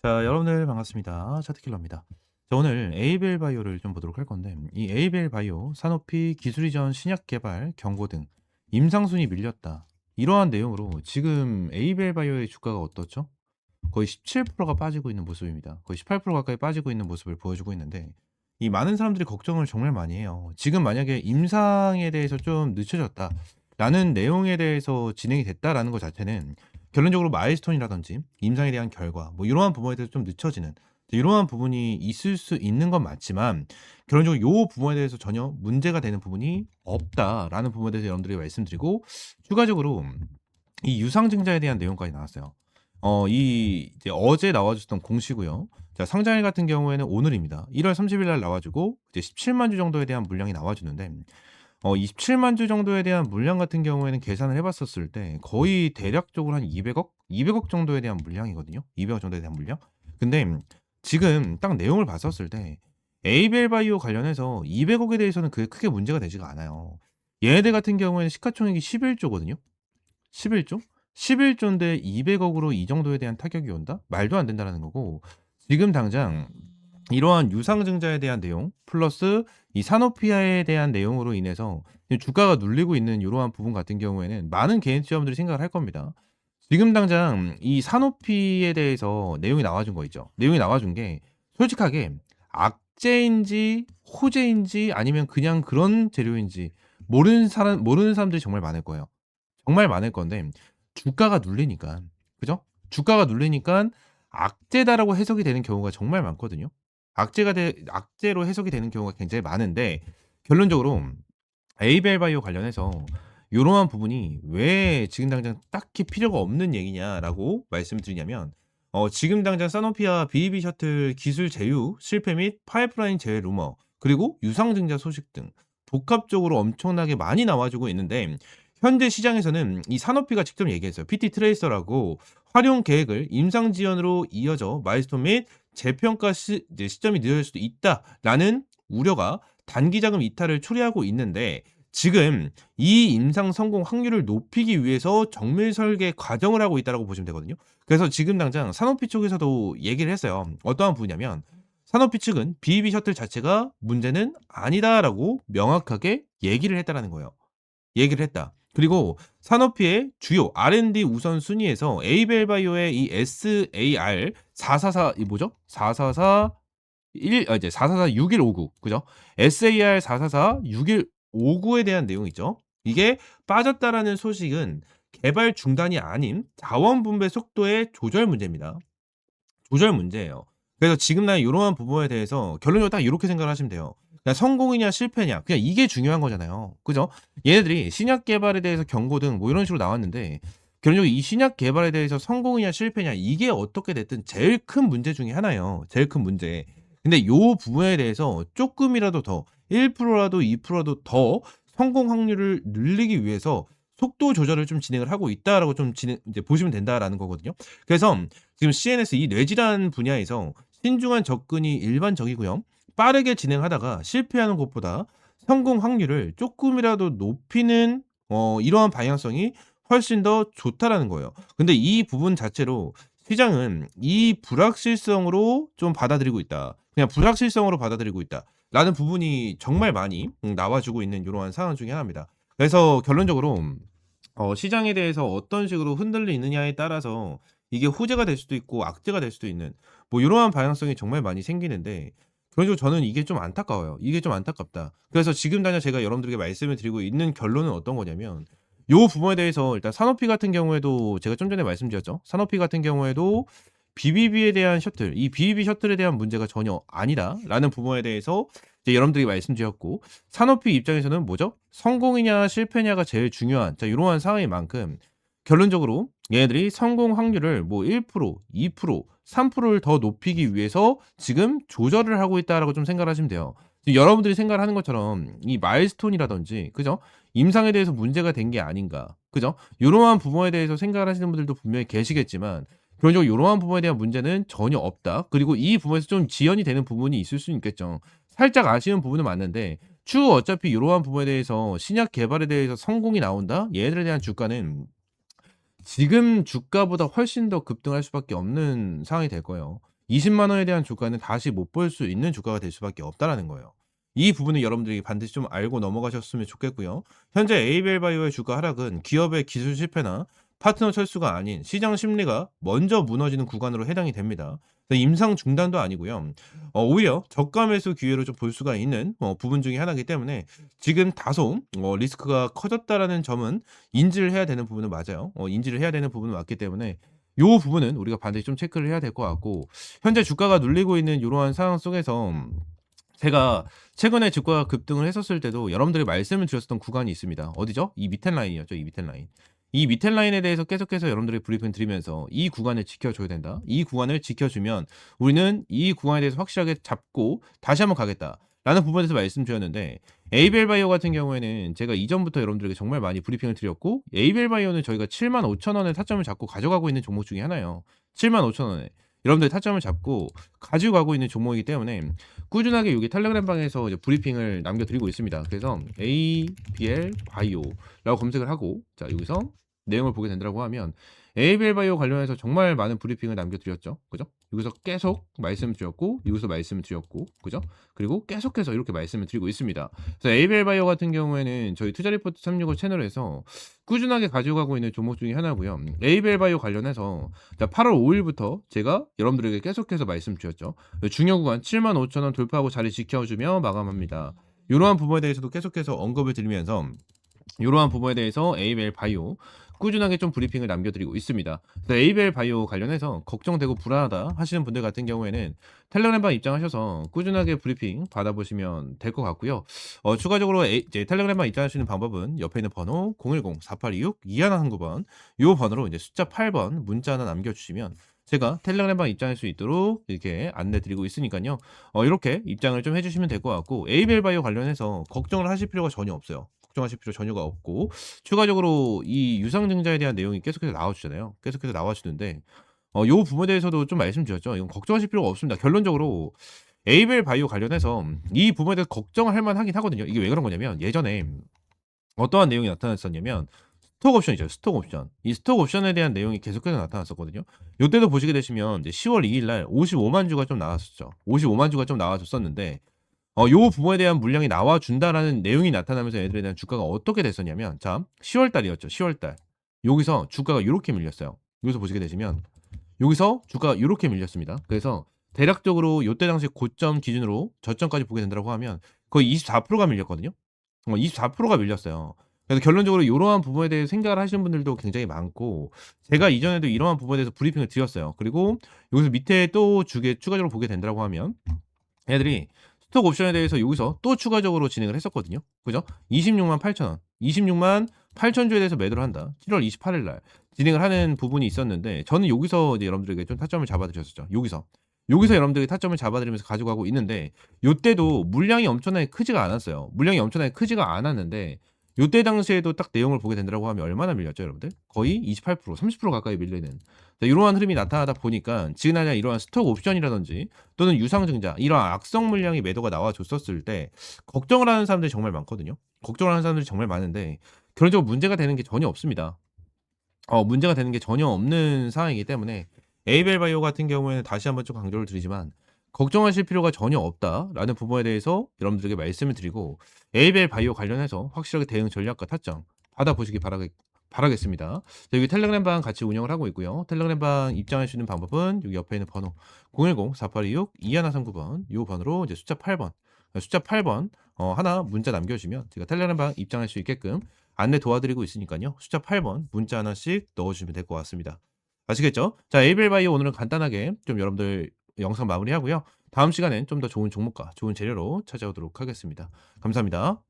자, 여러분들 반갑습니다. 차트킬러입니다. 자, 오늘 에이벨 바이오를 좀 보도록 할 건데, 이 에이벨 바이오 산오피 기술 이전 신약 개발 경고 등 임상순위 밀렸다. 이러한 내용으로 지금 에이벨 바이오의 주가가 어떻죠? 거의 17%가 빠지고 있는 모습입니다. 거의 18% 가까이 빠지고 있는 모습을 보여주고 있는데, 이 많은 사람들이 걱정을 정말 많이 해요. 지금 만약에 임상에 대해서 좀 늦춰졌다. 라는 내용에 대해서 진행이 됐다라는 것 자체는 결론적으로 마일스톤이라든지 임상에 대한 결과 뭐 이러한 부분에 대해서 좀 늦춰지는 이러한 부분이 있을 수 있는 건 맞지만 결론적으로 요 부분에 대해서 전혀 문제가 되는 부분이 없다라는 부분에 대해서 여러분들이 말씀드리고 추가적으로 이 유상증자에 대한 내용까지 나왔어요. 이 이제 어제 나와줬던 공시고요. 자, 상장일 같은 경우에는 오늘입니다. 1월 30일 날 나와주고 이제 17만 주 정도에 대한 물량이 나와주는데 27만 주 정도에 대한 물량 같은 경우에는 계산을 해봤었을 때 거의 대략적으로 한 200억? 200억 정도에 대한 물량이거든요. 200억 정도에 대한 물량. 근데 지금 딱 내용을 봤었을 때 에이벨 바이오 관련해서 200억에 대해서는 그게 크게 문제가 되지가 않아요. 얘네들 같은 경우에는 시가총액이 11조거든요. 11조? 11조인데 200억으로 이 정도에 대한 타격이 온다? 말도 안 된다라는 거고 지금 당장 이러한 유상증자에 대한 내용 플러스 이 사노피아에 대한 내용으로 인해서 주가가 눌리고 있는 이러한 부분 같은 경우에는 많은 개인 투자자분들이 생각을 할 겁니다. 지금 당장 이 사노피에 대해서 내용이 나와준 거 있죠. 내용이 나와준 게 솔직하게 악재인지 호재인지 아니면 그냥 그런 재료인지 모르는 사람들이 정말 많을 거예요. 정말 많을 건데 주가가 눌리니까 그죠? 주가가 눌리니까 악재다라고 해석이 되는 경우가 정말 많거든요. 악재로 해석이 되는 경우가 굉장히 많은데 결론적으로 에이벨 바이오 관련해서 요러한 부분이 왜 지금 당장 딱히 필요가 없는 얘기냐라고 말씀드리냐면 지금 당장 사노피아 BEV 셔틀 기술 제휴 실패 및 파이프라인 재해 루머 그리고 유상증자 소식 등 복합적으로 엄청나게 많이 나와주고 있는데 현재 시장에서는 이 산업비가 직접 얘기했어요. PT 트레이서라고 활용 계획을 임상 지연으로 이어져 마일스톤 및 재평가 이제 시점이 늦어질 수도 있다라는 우려가 단기 자금 이탈을 초래하고 있는데 지금 이 임상 성공 확률을 높이기 위해서 정밀 설계 과정을 하고 있다라고 보시면 되거든요. 그래서 지금 당장 산업비 쪽에서도 얘기를 했어요. 어떠한 부분이냐면 산업비 측은 BEV 셔틀 자체가 문제는 아니다라고 명확하게 얘기를 했다라는 거예요. 얘기를 했다. 그리고 산업피의 주요 R&D 우선순위에서 에이벨 바이오의 이 SAR 444 이 뭐죠? 444 이제 444 6159 그죠? SAR 444 6159에 대한 내용이 있죠. 이게 빠졌다라는 소식은 개발 중단이 아닌 자원 분배 속도의 조절 문제입니다. 조절 문제예요. 그래서 지금 난 요러한 부분에 대해서 결론적으로 딱 요렇게 생각을 하시면 돼요. 그냥 성공이냐 실패냐 그냥 이게 중요한 거잖아요. 그죠? 얘네들이 신약 개발에 대해서 경고 등 뭐 이런 식으로 나왔는데 결론적으로 이 신약 개발에 대해서 성공이냐 실패냐 이게 어떻게 됐든 제일 큰 문제 중에 하나예요. 제일 큰 문제. 근데 요 부분에 대해서 쪼끔이라도 더 1%라도 2%라도 더 성공 확률을 늘리기 위해서 속도 조절을 좀 진행을 하고 있다라고 좀 이제 보시면 된다라는 거거든요. 그래서 지금 CNS 이 뇌질환 분야에서 신중한 접근이 일반적이고요. 빠르게 진행하다가 실패하는 것보다 성공 확률을 쪼끔이라도 높이는 이러한 방향성이 훨씬 더 좋다라는 거예요. 근데 이 부분 자체로 시장은 이 불확실성으로 좀 받아들이고 있다. 그냥 불확실성으로 받아들이고 있다라는 부분이 정말 많이 나와주고 있는 요러한 상황 중에 하나입니다. 그래서 결론적으로 시장에 대해서 어떤 식으로 흔들리느냐에 따라서 이게 호재가 될 수도 있고 악재가 될 수도 있는 뭐 요러한 방향성이 정말 많이 생기는데 그래서 저는 이게 좀 안타까워요. 이게 좀 안타깝다. 그래서 지금 당장 제가 여러분들에게 말씀을 드리고 있는 결론은 어떤 거냐면 요 부분에 대해서 일단 산업피 같은 경우에도 제가 좀 전에 말씀드렸죠. 산업피 같은 경우에도 BBB에 대한 셔틀, 이 BBB 셔틀에 대한 문제가 전혀 아니다라는 부분에 대해서 이제 여러분들에게 말씀드렸고 산업피 입장에서는 뭐죠? 성공이냐 실패냐가 제일 중요한 이러한 상황인 만큼 결론적으로 얘네들이 성공 확률을 뭐 1%, 2%, 3%를 더 높이기 위해서 지금 조절을 하고 있다라고 좀 생각을 하시면 돼요. 지금 여러분들이 생각을 하는 것처럼 이 마일스톤이라든지 그죠? 임상에 대해서 문제가 된 게 아닌가. 그죠? 요러한 부분에 대해서 생각을 하시는 분들도 분명히 계시겠지만 결론적으로 요러한 부분에 대한 문제는 전혀 없다. 그리고 이 부분에서 좀 지연이 되는 부분이 있을 수는 있겠죠. 살짝 아쉬운 부분은 맞는데 추후 어차피 이러한 부분에 대해서 신약 개발에 대해서 성공이 나온다? 얘네들에 대한 주가는 지금 주가보다 훨씬 더 급등할 수밖에 없는 상황이 될 거예요. 200,000 원에 대한 주가는 다시 못 볼 수 있는 주가가 될 수밖에 없다라는 거예요. 이 부분을 여러분들이 반드시 좀 알고 넘어가셨으면 좋겠고요. 현재 에이벨 바이오의 주가 하락은 기업의 기술 실패나 파트너 철수가 아닌 시장 심리가 먼저 무너지는 구간으로 해당이 됩니다. 임상 중단도 아니고요. 오히려 저가 매수 기회로 좀 볼 수가 있는 부분 중에 하나이기 때문에 지금 다소 리스크가 커졌다라는 점은 인지를 해야 되는 부분은 맞아요. 인지를 해야 되는 부분은 맞기 때문에 요 부분은 우리가 반드시 좀 체크를 해야 될 것 같고, 현재 주가가 눌리고 있는 이러한 상황 속에서 제가 최근에 주가가 급등을 했었을 때도 여러분들이 말씀을 드렸었던 구간이 있습니다. 어디죠? 이 밑에 라인이었죠. 이 밑에 라인. 이 밑에 라인에 대해서 계속해서 여러분들이 브리핑 드리면서 이 구간을 지켜줘야 된다. 이 구간을 지켜주면 우리는 이 구간에 대해서 확실하게 잡고 다시 한번 가겠다라는 부분에 대해서 말씀드렸는데, 에이벨 바이오 같은 경우에는 제가 이전부터 여러분들에게 정말 많이 브리핑을 드렸고, 에이벨 바이오는 저희가 75,000원에 타점을 잡고 가져가고 있는 종목 중에 하나예요. 75,000원에 여러분들이 타점을 잡고 가지고 가고 있는 종목이기 때문에 꾸준하게 여기 텔레그램 방에서 이제 브리핑을 남겨드리고 있습니다. 그래서 ABL 바이오라고 검색을 하고, 자 여기서 내용을 보게 된다고 하면 ABL 바이오 관련해서 정말 많은 브리핑을 남겨드렸죠. 그죠? 여기서 계속 말씀을 드렸고, 여기서 말씀을 드렸고, 그죠? 그리고 계속해서 이렇게 말씀을 드리고 있습니다. 그래서 ABL 바이오 같은 경우에는 저희 투자 리포트 365 채널에서 꾸준하게 가져가고 있는 종목 중에 하나고요. ABL 바이오 관련해서 8월 5일부터 제가 여러분들에게 계속해서 말씀드렸죠. 중요 구간 75,000원 돌파하고 자리 지켜주며 마감합니다. 이러한 부분에 대해서도 계속해서 언급을 드리면서 이러한 부분에 대해서 에이벨 바이오 꾸준하게 좀 브리핑을 남겨드리고 있습니다. 그래서 에이벨 바이오 관련해서 걱정되고 불안하다 하시는 분들 같은 경우에는 텔레그램방 입장하셔서 꾸준하게 브리핑 받아보시면 될 것 같고요. 추가적으로 이제 텔레그램방 입장하시는 방법은 옆에 있는 번호 010-4826-2119번 이 번호로 이제 숫자 8번 문자 하나 남겨주시면 제가 텔레그램방 입장할 수 있도록 이렇게 안내드리고 있으니까요. 이렇게 입장을 좀 해주시면 될 것 같고, 에이벨 바이오 관련해서 걱정을 하실 필요가 전혀 없어요. 걱정하실 필요 전혀가 없고, 추가적으로 이 유상증자에 대한 내용이 계속해서 나와주잖아요. 계속해서 나와주는데 요 부분에 대해서도 좀 말씀드렸죠. 이건 걱정하실 필요가 없습니다. 결론적으로 에이벨 바이오 관련해서 이 부분에 대해서 걱정을 할 만하긴 하거든요. 이게 왜 그런 거냐면 예전에 어떠한 내용이 나타났었냐면 스톡 옵션이죠. 스톡 옵션. 이 스톡 옵션에 대한 내용이 계속해서 나타났었거든요. 요때도 보시게 되시면 이제 10월 2일 날 55만 주가 좀 나왔었죠. 55만 주가 좀 나와줬었는데 요 부분에 대한 물량이 나와준다라는 내용이 나타나면서 얘들에 대한 주가가 어떻게 됐었냐면, 자 10월 달이었죠. 10월 달. 여기서 주가가 요렇게 밀렸어요. 여기서 보시게 되시면 여기서 주가가 요렇게 밀렸습니다. 그래서 대략적으로 요때 당시 고점 기준으로 저점까지 보게 된다고 하면 거의 24%가 밀렸거든요. 24%가 밀렸어요. 그래서 결론적으로 요러한 부분에 대해 생각을 하시는 분들도 굉장히 많고, 제가 이전에도 이러한 부분에 대해서 브리핑을 드렸어요. 그리고 여기서 밑에 또 주게 추가적으로 보게 된다고 하면 얘들이 스톡 옵션에 대해서 여기서 또 추가적으로 진행을 했었거든요. 그죠? 268,000원, 268,000 주에 대해서 매도를 한다. 7월 28일 날 진행을 하는 부분이 있었는데, 저는 여기서 이제 여러분들에게 좀 타점을 잡아드렸었죠. 여기서 여러분들에게 타점을 잡아드리면서 가져가고 있는데, 요때도 물량이 엄청나게 크지가 않았어요. 물량이 엄청나게 크지가 않았는데 요때 당시에도 딱 내용을 보게 된다고 하면 얼마나 밀렸죠, 여러분들? 거의 28%, 30% 가까이 밀리는 이러한 흐름이 나타나다 보니까 지금이나 이러한 스톡 옵션이라든지 또는 유상증자 이러한 악성 물량이 매도가 나와줬었을 때 걱정을 하는 사람들이 정말 많거든요. 걱정을 하는 사람들이 정말 많은데 결론적으로 문제가 되는 게 전혀 없습니다. 문제가 되는 게 전혀 없는 상황이기 때문에 에이벨 바이오 같은 경우에는 다시 한번 좀 강조를 드리지만 걱정하실 필요가 전혀 없다라는 부분에 대해서 여러분들에게 말씀을 드리고, 에이벨 바이오 관련해서 확실하게 대응 전략과 타점 받아보시기 바라겠습니다. 여기 텔레그램 방 같이 운영을 하고 있고요. 텔레그램 방 입장할 수 있는 방법은 여기 옆에 있는 번호 010-4826-2139번 이 번호로 이제 숫자 8번 하나 문자 남겨주시면 제가 텔레그램 방 입장할 수 있게끔 안내 도와드리고 있으니까요. 숫자 8번 문자 하나씩 넣어주시면 될 것 같습니다. 아시겠죠? 자, 에이벨 바이오 오늘은 간단하게 좀 여러분들 영상 마무리하고요. 다음 시간엔 좀 더 좋은 종목과 좋은 재료로 찾아오도록 하겠습니다. 감사합니다.